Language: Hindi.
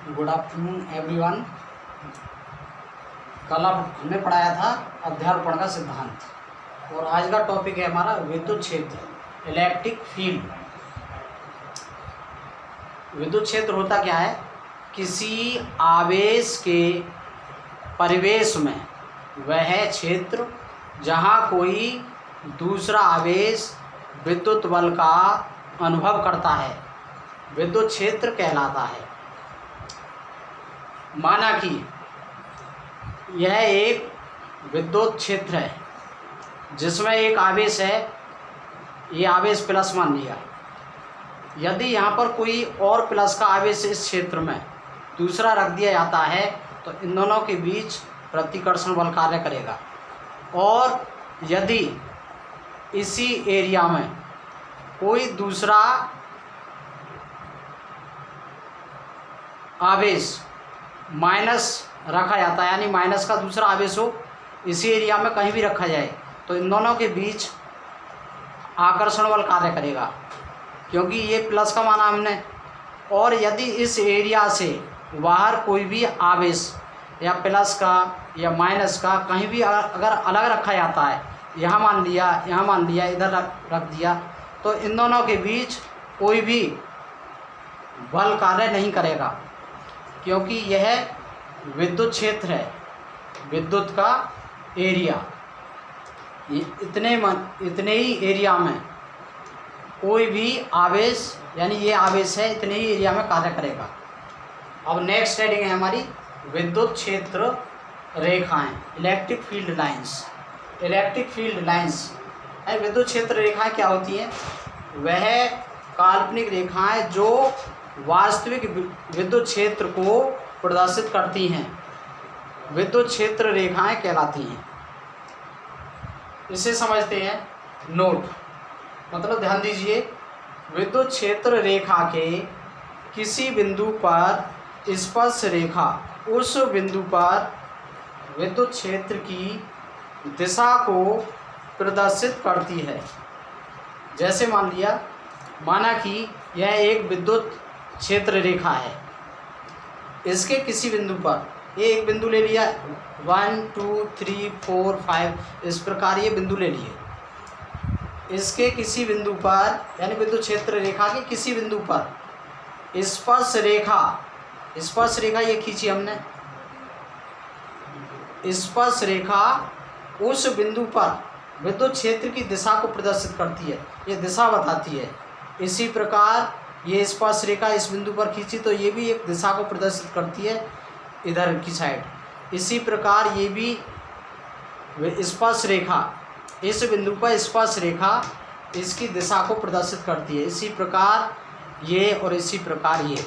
Good afternoon everyone. कल हमने पढ़ाया था अध्यारोपण का सिद्धांत और आज का टॉपिक है हमारा विद्युत क्षेत्र, इलेक्ट्रिक फील्ड। विद्युत क्षेत्र होता क्या है? किसी आवेश के परिवेश में वह क्षेत्र जहाँ कोई दूसरा आवेश विद्युत बल का अनुभव करता है, विद्युत क्षेत्र कहलाता है। माना कि यह एक विद्युत क्षेत्र है जिसमें एक आवेश है, ये आवेश प्लस मान लिया। यदि यहाँ पर कोई और प्लस का आवेश इस क्षेत्र में दूसरा रख दिया जाता है तो इन दोनों के बीच प्रतिकर्षण बल कार्य करेगा। और यदि इसी एरिया में कोई दूसरा आवेश माइनस रखा जाता है, यानी माइनस का दूसरा आवेश हो इसी एरिया में कहीं भी रखा जाए तो इन दोनों के बीच आकर्षण बल कार्य करेगा, क्योंकि ये प्लस का माना हमने। और यदि इस एरिया से बाहर कोई भी आवेश या प्लस का या माइनस का कहीं भी अगर अलग रखा जाता है, यहाँ मान लिया, इधर रख दिया, तो इन दोनों के बीच कोई भी बल कार्य नहीं करेगा, क्योंकि यह विद्युत क्षेत्र है, विद्युत का एरिया। इतने ही एरिया में कोई भी आवेश, यानी ये आवेश है, इतने ही एरिया में कार्य करेगा। अब नेक्स्ट हेडिंग है हमारी विद्युत क्षेत्र रेखाएं, electric field lines. Electric field lines विद्युत क्षेत्र रेखाएं क्या होती हैं? वह काल्पनिक रेखाएं जो वास्तविक विद्युत क्षेत्र को प्रदर्शित करती हैं, विद्युत क्षेत्र रेखाएं कहलाती हैं। इसे समझते हैं नोट, मतलब ध्यान दीजिए, विद्युत क्षेत्र रेखा के किसी बिंदु पर स्पर्श रेखा उस बिंदु पर विद्युत क्षेत्र की दिशा को प्रदर्शित करती है। जैसे माना कि यह एक विद्युत क्षेत्र रेखा है, इसके किसी बिंदु पर, ये एक बिंदु ले लिया, 1 2 3 4 5, इस प्रकार ये बिंदु ले लिए। इसके किसी बिंदु पर, यानी विद्युत क्षेत्र रेखा के किसी बिंदु पर स्पर्श रेखा ये खींची हमने, स्पर्श रेखा उस बिंदु पर विद्युत क्षेत्र की दिशा को प्रदर्शित करती है, ये दिशा बताती है। इसी प्रकार ये स्पर्श रेखा इस बिंदु पर खींची तो ये भी एक दिशा को प्रदर्शित करती है इधर की साइड। इसी प्रकार ये भी स्पर्श रेखा इस बिंदु पर स्पर्श रेखा इसकी दिशा को प्रदर्शित करती है। इसी प्रकार ये और इसी प्रकार ये।